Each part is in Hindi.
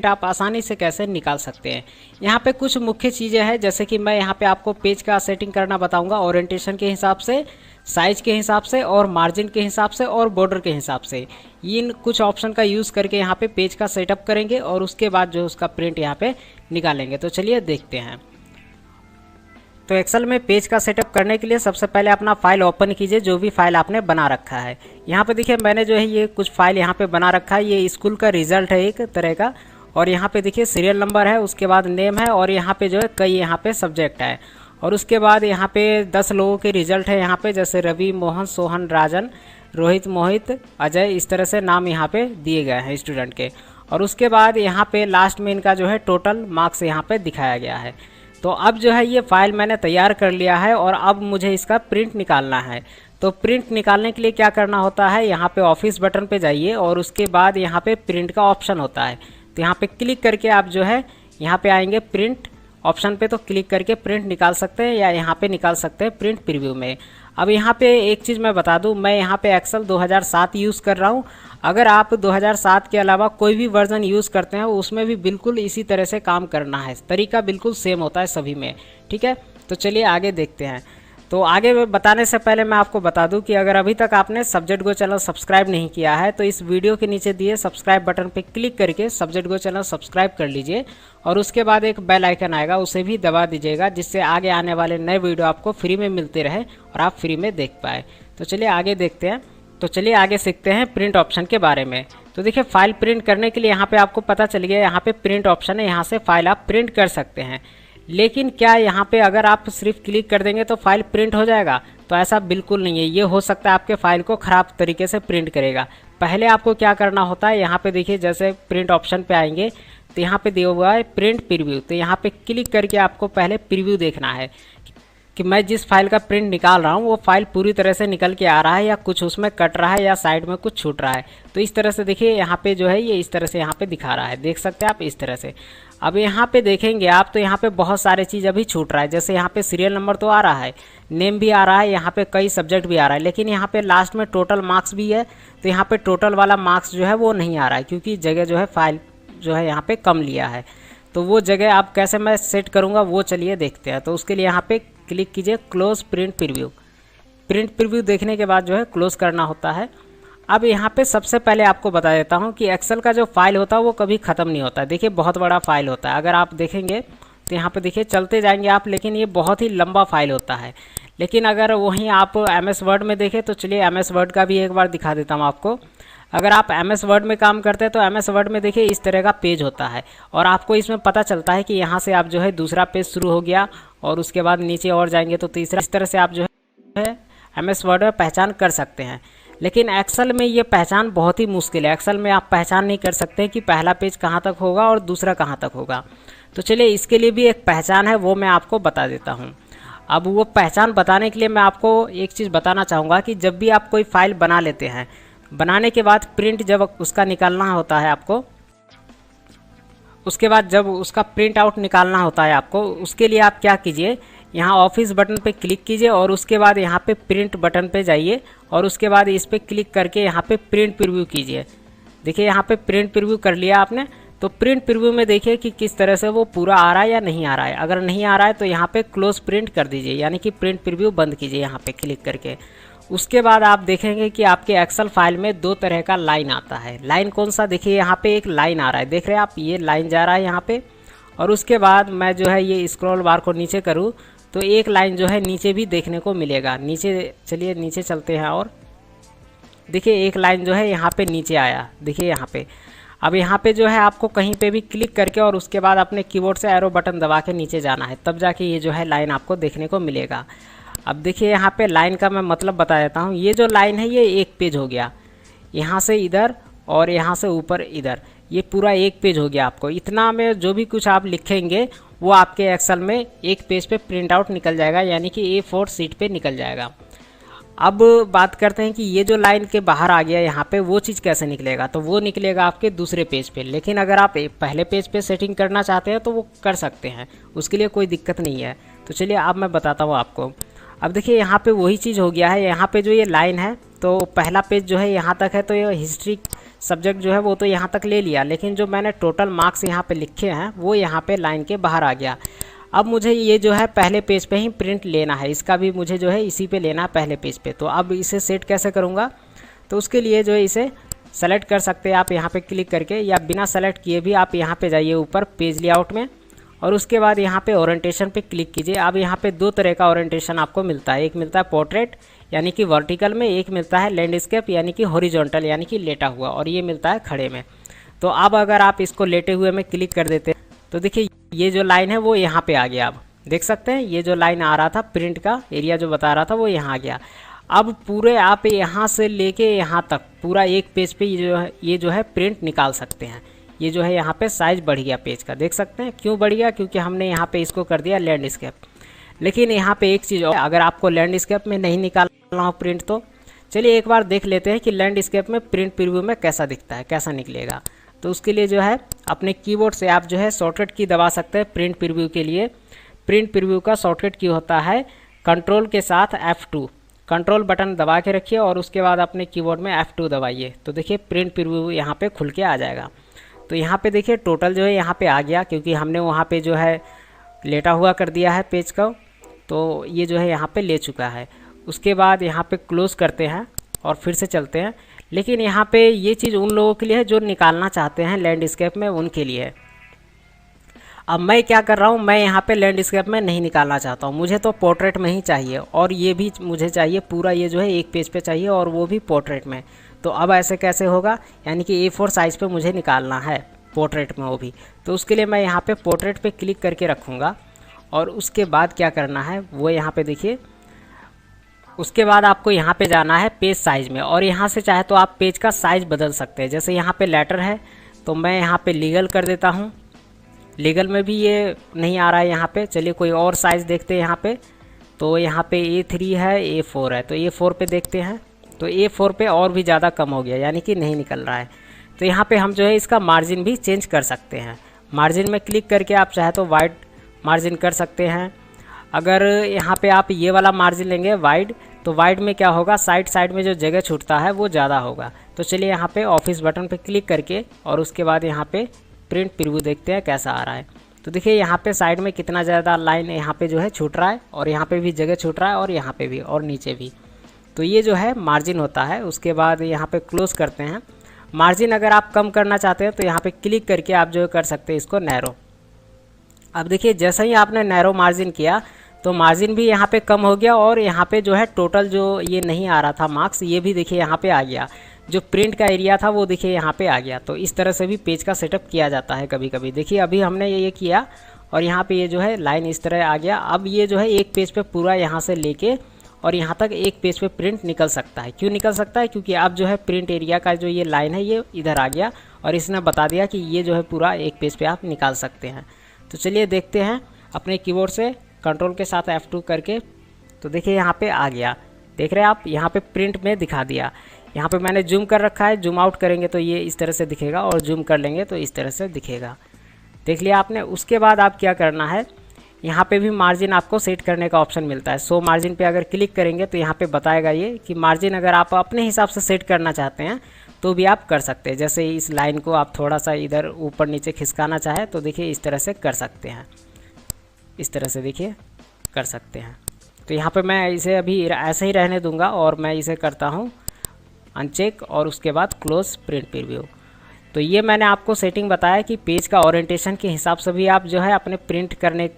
प्रिंट आप आसानी से कैसे निकाल सकते हैं। यहाँ पे कुछ मुख्य चीज़ें हैं, जैसे कि मैं यहाँ पे आपको पेज का सेटिंग करना बताऊँगा ओरिएंटेशन के हिसाब से, साइज के हिसाब से और मार्जिन के हिसाब से और बॉर्डर के हिसाब से। इन कुछ ऑप्शन का यूज़ करके यहाँ पे पेज का सेटअप करेंगे और उसके बाद जो उसका प्रिंट यहाँ पे निकालेंगे। तो चलिए देखते हैं। तो एक्सेल में पेज का सेटअप करने के लिए सबसे पहले अपना फाइल ओपन कीजिए, जो भी फाइल आपने बना रखा है। यहाँ पे देखिए मैंने जो है ये कुछ फाइल यहाँ पे बना रखा है। ये स्कूल का रिजल्ट है एक तरह का, और यहाँ पे देखिए सीरियल नंबर है, उसके बाद नेम है, और यहाँ पे जो है कई यहाँ पे सब्जेक्ट है, और उसके बाद यहाँ पे 10 लोगों के रिजल्ट है यहाँ पे, जैसे रवि, मोहन, सोहन, राजन, रोहित, मोहित, अजय, इस तरह से नाम यहाँ पे दिए गए हैं स्टूडेंट के। और उसके बाद यहाँ पे लास्ट में इनका जो है टोटल मार्क्स यहाँ पे दिखाया गया है। तो अब जो है ये फाइल मैंने तैयार कर लिया है और अब मुझे इसका प्रिंट निकालना है। तो प्रिंट निकालने के लिए क्या करना होता है, यहाँ पे ऑफिस बटन पे जाइए और उसके बाद यहाँ पे प्रिंट का ऑप्शन होता है। तो यहाँ पे क्लिक करके आप जो है यहाँ पे आएंगे प्रिंट ऑप्शन पे, तो क्लिक करके प्रिंट निकाल सकते हैं या यहाँ पे निकाल सकते हैं प्रिंट प्रीव्यू में। अब यहाँ पे एक चीज़ मैं बता दूँ, मैं यहाँ पे एक्सेल 2007 यूज़ कर रहा हूँ। अगर आप 2007 के अलावा कोई भी वर्जन यूज़ करते हैं उसमें भी बिल्कुल इसी तरह से काम करना है, तरीका बिल्कुल सेम होता है सभी में, ठीक है। तो चलिए आगे देखते हैं। तो आगे बताने से पहले मैं आपको बता दूं कि अगर अभी तक आपने सब्जेक्ट गो चैनल सब्सक्राइब नहीं किया है तो इस वीडियो के नीचे दिए सब्सक्राइब बटन पे क्लिक करके सब्जेक्ट गो चैनल सब्सक्राइब कर लीजिए, और उसके बाद एक बेल आइकन आएगा उसे भी दबा दीजिएगा, जिससे आगे आने वाले नए वीडियो आपको फ्री में मिलते रहे और आप फ्री में देख पाए। तो चलिए आगे देखते हैं। तो चलिए आगे सीखते हैं प्रिंट ऑप्शन के बारे में। तो देखिए फाइल प्रिंट करने के लिए यहाँ पे आपको पता चल गया, यहाँ पे प्रिंट ऑप्शन है, यहाँ से फाइल आप प्रिंट कर सकते हैं। लेकिन क्या यहाँ पे अगर आप सिर्फ क्लिक कर देंगे तो फाइल प्रिंट हो जाएगा? तो ऐसा बिल्कुल नहीं है। ये हो सकता है आपके फाइल को ख़राब तरीके से प्रिंट करेगा। पहले आपको क्या करना होता है, यहाँ पे देखिए जैसे प्रिंट ऑप्शन पे आएंगे तो यहाँ पे दिया हुआ है प्रिंट प्रीव्यू। तो यहाँ पे क्लिक करके आपको पहले प्रीव्यू देखना है कि मैं जिस फाइल का प्रिंट निकाल रहा हूँ वो फाइल पूरी तरह से निकल के आ रहा है या कुछ उसमें कट रहा है या साइड में कुछ छूट रहा है। तो इस तरह से देखिए यहाँ पे जो है ये इस तरह से यहाँ पे दिखा रहा है, देख सकते हैं आप इस तरह से। अब यहाँ पे देखेंगे आप तो यहाँ पे बहुत सारे चीज़ अभी छूट रहा है, जैसे यहाँ पे सीरियल नंबर तो आ रहा है, नेम भी आ रहा है, यहाँ पे कई सब्जेक्ट भी आ रहा है, लेकिन यहाँ पे लास्ट में टोटल मार्क्स भी है। तो यहाँ पे टोटल वाला मार्क्स जो है वो नहीं आ रहा है, क्योंकि जगह जो है फाइल जो है यहाँ पे कम लिया है। तो वो जगह आप कैसे मैं सेट करूँगा वो चलिए देखते हैं। तो उसके लिए यहाँ पे क्लिक कीजिए close print preview. Print preview देखने के बाद जो है क्लोज करना होता है। अब यहाँ पे सबसे पहले आपको बता देता हूँ कि एक्सेल का जो फाइल होता है वो कभी ख़त्म नहीं होता है। देखिए बहुत बड़ा फाइल होता है, अगर आप देखेंगे तो यहाँ पे देखिए चलते जाएंगे आप, लेकिन ये बहुत ही लंबा फाइल होता है। लेकिन अगर वहीं आप MS वर्ड में देखें तो चलिए MS वर्ड का भी एक बार दिखा देता हूँ आपको। अगर आप MS वर्ड में काम करते हैं तो MS वर्ड में देखिए इस तरह का पेज होता है, और आपको इसमें पता चलता है कि यहाँ से आप जो है दूसरा पेज शुरू हो गया, और उसके बाद नीचे और जाएंगे तो तीसरा, इस तरह से आप जो है MS वर्ड में पहचान कर सकते हैं। लेकिन एक्सेल में ये पहचान बहुत ही मुश्किल है। एक्सेल में आप पहचान नहीं कर सकते कि पहला पेज कहाँ तक होगा और दूसरा कहाँ तक होगा। तो चलिए इसके लिए भी एक पहचान है, वो मैं आपको बता देता हूँ। अब वो पहचान बताने के लिए मैं आपको एक चीज़ बताना चाहूँगा कि जब भी आप कोई फाइल बना लेते हैं, बनाने के बाद प्रिंट जब उसका निकालना होता है आपको, उसके बाद जब उसका प्रिंट आउट निकालना होता है आपको, उसके लिए आप क्या कीजिए, यहाँ ऑफिस बटन पे क्लिक कीजिए और उसके बाद यहाँ पे प्रिंट बटन पे जाइए और उसके बाद इस पर क्लिक करके यहाँ पे प्रिंट प्रीव्यू कीजिए। देखिए यहाँ पे प्रिंट प्रीव्यू कर लिया आपने। तो प्रिंट प्रीव्यू में देखिए कि किस तरह से वो पूरा आ रहा है या नहीं आ रहा है। अगर नहीं आ रहा है तो यहाँ पे क्लोज प्रिंट कर दीजिए, यानी कि प्रिंट प्रीव्यू बंद कीजिए यहाँ पे क्लिक करके। उसके बाद आप देखेंगे कि आपके एक्सेल फाइल में दो तरह का लाइन आता है। लाइन कौन सा, देखिए यहाँ पे एक लाइन आ रहा है, देख रहे हैं आप, ये लाइन जा रहा है यहाँ पे। और उसके बाद मैं जो है ये स्क्रॉल बार को नीचे करूँ तो एक लाइन जो है नीचे भी देखने को मिलेगा। नीचे चलिए नीचे चलते हैं और देखिए एक लाइन जो है यहाँ पे नीचे आया, देखिए यहाँ पे। अब यहाँ पे जो है आपको कहीं पे भी क्लिक करके और उसके बाद अपने कीबोर्ड से एरो बटन दबा के नीचे जाना है, तब जाके ये जो है लाइन आपको देखने को मिलेगा। अब देखिए यहाँ पे लाइन का मैं मतलब बता देता हूँ। ये जो लाइन है ये एक पेज हो गया, यहाँ से इधर और यहाँ से ऊपर इधर, ये पूरा एक पेज हो गया। आपको इतना में जो भी कुछ आप लिखेंगे वो आपके एक्सेल में एक पेज पे प्रिंट आउट निकल जाएगा, यानी कि A4 सीट पे निकल जाएगा। अब बात करते हैं कि ये जो लाइन के बाहर आ गया यहाँ पे, वो चीज़ कैसे निकलेगा। तो वो निकलेगा आपके दूसरे पेज पे, लेकिन अगर आप पहले पेज पे सेटिंग करना चाहते हैं तो वो कर सकते हैं, उसके लिए कोई दिक्कत नहीं है। तो चलिए अब मैं बताता हूँ आपको। अब देखिए यहाँ पे वही चीज़ हो गया है। यहाँ पे जो ये लाइन है तो पहला पेज जो है यहाँ तक है, तो ये हिस्ट्री सब्जेक्ट जो है वो तो यहाँ तक ले लिया, लेकिन जो मैंने टोटल मार्क्स यहाँ पे लिखे हैं वो यहाँ पे लाइन के बाहर आ गया। अब मुझे ये जो है पहले पेज पे ही प्रिंट लेना है, इसका भी मुझे जो है इसी पे लेना है पहले पेज पे। तो अब इसे सेट कैसे करूँगा, तो उसके लिए जो है इसे सेलेक्ट कर सकते हैं आप यहाँ पे क्लिक करके, या बिना सेलेक्ट किए भी आप यहाँ पे जाइए ऊपर पेज लेआउट में, और उसके बाद यहाँ पे ओरिएंटेशन पे क्लिक कीजिए। अब यहाँ पे दो तरह का ओरिएंटेशन आपको मिलता है, एक मिलता है पोर्ट्रेट यानी कि वर्टिकल में, एक मिलता है लैंडस्केप यानी कि हॉरिजॉन्टल यानी कि लेटा हुआ, और ये मिलता है खड़े में। तो अब अगर आप इसको लेटे हुए में क्लिक कर देते हैं तो देखिए ये जो लाइन है वो यहाँ पे आ गया। आप देख सकते हैं ये जो लाइन आ रहा था प्रिंट का एरिया जो बता रहा था वो यहाँ आ गया। अब पूरे आप यहाँ से लेके यहाँ तक पूरा एक पेज पे ये जो है प्रिंट निकाल सकते हैं। ये जो है यहाँ पे साइज बढ़ गया पेज का, देख सकते हैं क्यों बढ़ गया, क्योंकि हमने यहाँ पे इसको कर दिया लैंडस्केप। लेकिन यहाँ पे एक चीज़ और, अगर आपको लैंडस्केप में नहीं निकालना हो प्रिंट तो चलिए एक बार देख लेते हैं कि लैंडस्केप में प्रिंट प्रीव्यू में कैसा दिखता है, कैसा निकलेगा। तो उसके लिए जो है अपने कीबोर्ड से आप जो है शॉर्टकट की दबा सकते हैं प्रिंट प्रीव्यू के लिए। प्रिंट प्रीव्यू का शॉर्टकट की होता है कंट्रोल के साथ F2, कंट्रोल बटन दबा के रखिए और उसके बाद अपने कीबोर्ड में F2 दबाइए, तो देखिए प्रिंट प्रीव्यू यहाँ पे खुल के आ जाएगा। तो यहाँ पे देखिए टोटल जो है यहाँ पे आ गया, क्योंकि हमने वहाँ पे जो है लेटा हुआ कर दिया है पेज का, तो ये जो है यहाँ पे ले चुका है। उसके बाद यहाँ पे क्लोज करते हैं और फिर से चलते हैं। लेकिन यहाँ पे ये चीज़ उन लोगों के लिए है जो निकालना चाहते हैं लैंडस्केप में, उनके लिए है। अब मैं क्या कर रहा हूँ, मैं यहाँ पे लैंडस्केप में नहीं निकालना चाहता हूँ, मुझे तो पोर्ट्रेट में ही चाहिए, और ये भी मुझे चाहिए पूरा, ये जो है एक पेज पे चाहिए और वो भी पोर्ट्रेट में। तो अब ऐसे कैसे होगा, यानी कि A4 साइज़ पे मुझे निकालना है पोर्ट्रेट में वो भी। तो उसके लिए मैं यहाँ पे पोर्ट्रेट पे क्लिक करके रखूँगा, और उसके बाद क्या करना है वो यहाँ पे देखिए। उसके बाद आपको यहाँ पे जाना है पेज साइज़ में, और यहाँ से चाहे तो आप पेज का साइज़ बदल सकते हैं। जैसे यहाँ पे लेटर है तो मैं यहाँ पे लीगल कर देता हूँ, लीगल में भी ये नहीं आ रहा है यहाँ पे। चलिए कोई और साइज़ देखते हैं यहाँ पे, तो यहाँ पे A3 है, A4 है, तो A4 पे देखते हैं। तो A4 पे और भी ज़्यादा कम हो गया, यानी कि नहीं निकल रहा है। तो यहाँ पे हम जो है इसका मार्जिन भी चेंज कर सकते हैं। मार्जिन में क्लिक करके आप चाहे तो वाइड मार्जिन कर सकते हैं। अगर यहाँ पे आप ये वाला मार्जिन लेंगे वाइड, तो वाइड में क्या होगा, साइड साइड में जो जगह छूटता है वो ज़्यादा होगा। तो चलिए यहाँ पे ऑफिस बटन पे क्लिक करके और उसके बाद यहाँ पे प्रिंट प्रीव्यू देखते हैं कैसा आ रहा है। तो देखिए यहाँ पे साइड में कितना ज़्यादा लाइन यहाँ पे जो है छूट रहा है, और यहाँ पे भी जगह छूट रहा है, और यहाँ पे भी और नीचे भी। तो ये जो है मार्जिन होता है। उसके बाद यहाँ पे क्लोज करते हैं। मार्जिन अगर आप कम करना चाहते हैं तो यहाँ पे क्लिक करके आप जो कर सकते हैं इसको नैरो। अब देखिए जैसे ही आपने नैरो मार्जिन किया तो मार्जिन भी यहाँ पे कम हो गया, और यहाँ पे जो है टोटल जो ये नहीं आ रहा था मार्क्स, ये भी देखिए यहाँ पे आ गया। जो प्रिंट का एरिया था वो देखिए यहाँ पे आ गया। तो इस तरह से भी पेज का सेटअप किया जाता है कभी कभी। देखिए अभी हमने ये किया और यहाँ पे ये जो है लाइन इस तरह आ गया। अब ये जो है एक पेज पे पूरा यहाँ से लेके और यहाँ तक एक पेज पे प्रिंट निकल सकता है। क्यों निकल सकता है, क्योंकि अब जो है प्रिंट एरिया का जो ये लाइन है ये इधर आ गया, और इसने बता दिया कि ये जो है पूरा एक पेज पे आप निकाल सकते हैं। तो चलिए देखते हैं अपने कीबोर्ड से कंट्रोल के साथ F2 करके। तो देखिए यहाँ पे आ गया, देख रहे हैं आप, यहाँ पे प्रिंट में दिखा दिया। यहाँ पे मैंने जूम कर रखा है, जूम आउट करेंगे तो ये इस तरह से दिखेगा, और जूम कर लेंगे तो इस तरह से दिखेगा। देख लिया आपने। उसके बाद आप क्या करना है, यहाँ पे भी मार्जिन आपको सेट करने का ऑप्शन मिलता है। सो मार्जिन पे अगर क्लिक करेंगे तो यहाँ पे बताएगा ये कि मार्जिन अगर आप अपने हिसाब से सेट करना चाहते हैं तो भी आप कर सकते हैं। जैसे इस लाइन को आप थोड़ा सा इधर ऊपर नीचे खिसकाना चाहे तो देखिए इस तरह से कर सकते हैं, इस तरह से देखिए कर सकते हैं। तो यहाँ पे मैं इसे अभी ऐसे ही रहने दूंगा, और मैं इसे करता हूँ अनचेक, और उसके बाद क्लोज प्रिंट प्रीव्यू। तो ये मैंने आपको सेटिंग बताया कि पेज का ओरिएंटेशन के हिसाब से भी आप जो है अपने प्रिंट करने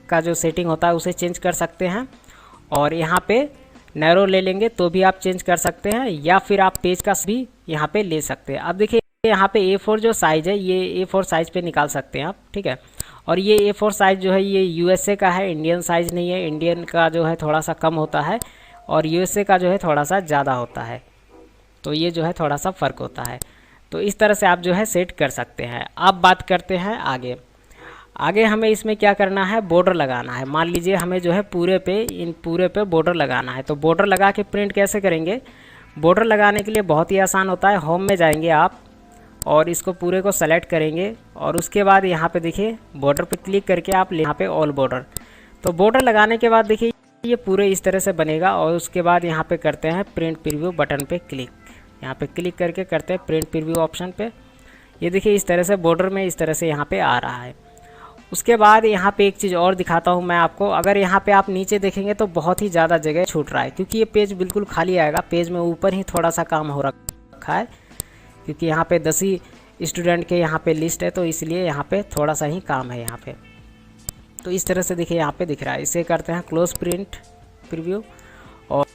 का जो सेटिंग होता है उसे चेंज कर सकते हैं। और यहाँ पे नैरो ले लेंगे तो भी आप चेंज कर सकते हैं, या फिर आप पेज का भी यहाँ पे ले सकते हैं। अब देखिए यहाँ पे A4 जो साइज़ है ये A4 साइज़ पे निकाल सकते हैं आप, ठीक है। और ये A4 साइज़ जो है ये USA का है, इंडियन साइज़ नहीं है। इंडियन का जो है थोड़ा सा कम होता है और USA का जो है थोड़ा सा ज़्यादा होता है। तो ये जो है थोड़ा सा फ़र्क होता है। तो इस तरह से आप जो है सेट कर सकते हैं। अब बात करते हैं आगे हमें इसमें क्या करना है, बॉर्डर लगाना है। मान लीजिए हमें जो है इन पूरे पे बॉर्डर लगाना है। तो बॉर्डर लगा के प्रिंट कैसे करेंगे, बॉर्डर लगाने के लिए बहुत ही आसान होता है। होम में जाएंगे आप और इसको पूरे को सेलेक्ट करेंगे, और उसके बाद यहाँ पे देखिए बॉर्डर पे क्लिक करके आप यहाँ पे ऑल बॉर्डर। तो बॉर्डर लगाने के बाद देखिए ये पूरे इस तरह से बनेगा, और उसके बाद यहाँ पे करते हैं प्रिंट प्रीव्यू बटन पे क्लिक। यहाँ पे क्लिक करके करते हैं प्रिंट प्रीव्यू ऑप्शन पे। ये देखिए इस तरह से बॉर्डर में इस तरह से यहाँ पे आ रहा है। उसके बाद यहाँ पे एक चीज़ और दिखाता हूँ मैं आपको। अगर यहाँ पे आप नीचे देखेंगे तो बहुत ही ज़्यादा जगह छूट रहा है, क्योंकि ये पेज बिल्कुल खाली आएगा। पेज में ऊपर ही थोड़ा सा काम हो रखा है, क्योंकि यहाँ पे 10 ही स्टूडेंट के यहाँ पे लिस्ट है, तो इसलिए यहाँ पे थोड़ा सा ही काम है यहाँ पे। तो इस तरह से देखिए यहाँ पे दिख रहा है। इसे करते हैं क्लोज प्रिंट प्रीव्यू। और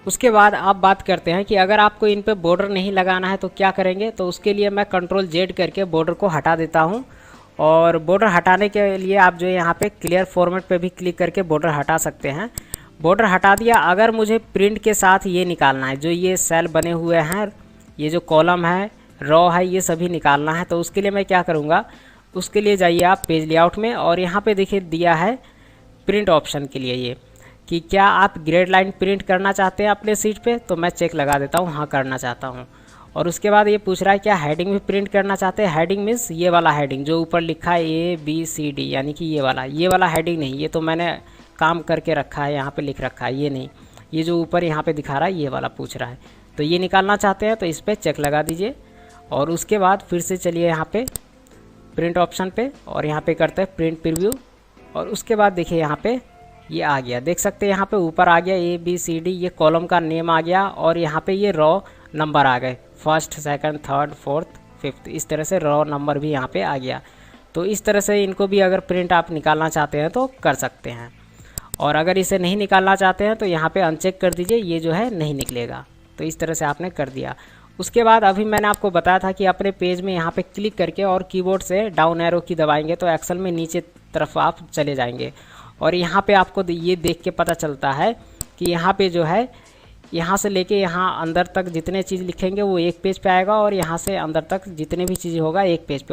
उसके बाद आप बात करते हैं कि अगर आपको इन पे बॉर्डर नहीं लगाना है तो क्या करेंगे। तो उसके लिए मैं कंट्रोल जेड करके बॉर्डर को हटा देता हूँ। और बॉर्डर हटाने के लिए आप जो यहाँ पे क्लियर फॉर्मेट पे भी क्लिक करके बॉर्डर हटा सकते हैं। बॉर्डर हटा दिया। अगर मुझे प्रिंट के साथ ये निकालना है, जो ये सेल बने हुए हैं, ये जो कॉलम है, रो है, ये सभी निकालना है, तो उसके लिए मैं क्या करूँगा, उसके लिए जाइए आप पेज लेआउट में और यहाँ पे देखिए दिया है प्रिंट ऑप्शन के लिए ये कि क्या आप ग्रेड लाइन प्रिंट करना चाहते हैं अपने सीट पे। तो मैं चेक लगा देता हूँ, हाँ करना चाहता हूँ। और उसके बाद ये पूछ रहा है क्या हेडिंग भी प्रिंट करना चाहते हैं। हेडिंग मीन्स ये वाला हेडिंग जो ऊपर लिखा है ABCD, यानी कि ये वाला हेडिंग नहीं, ये तो मैंने काम करके रखा है, यहाँ पे लिख रखा है, ये नहीं, ये जो ऊपर यहाँ पे दिखा रहा है ये वाला पूछ रहा है। तो ये निकालना चाहते हैं तो इस पर चेक लगा दीजिए। और उसके बाद फिर से चलिए यहाँ पे प्रिंट ऑप्शन पे और यहाँ पे करते हैं प्रिंट प्रीव्यू। और उसके बाद देखिए यहाँ पे ये आ गया, देख सकते हैं यहाँ पे ऊपर आ गया ABCD, ये कॉलम का नेम आ गया और यहाँ पे ये रॉ नंबर आ गए, 1st 2nd 3rd 4th 5th, इस तरह से रॉ नंबर भी यहाँ पे आ गया। तो इस तरह से इनको भी अगर प्रिंट आप निकालना चाहते हैं तो कर सकते हैं। और अगर इसे नहीं निकालना चाहते हैं तो यहाँ पे अनचेक कर दीजिए, ये जो है नहीं निकलेगा। तो इस तरह से आपने कर दिया। उसके बाद अभी मैंने आपको बताया था कि अपने पेज में यहाँ पे क्लिक करके और कीबोर्ड से डाउन एरो की दबाएंगे तो एक्सेल में नीचे तरफ आप चले जाएंगे। और यहाँ पे आपको ये देख के पता चलता है कि यहाँ पे जो है, यहाँ से लेके यहाँ अंदर तक जितने चीज़ लिखेंगे वो एक पेज पे आएगा और यहाँ से अंदर तक जितने भी चीज़ होगा एक पेज पे।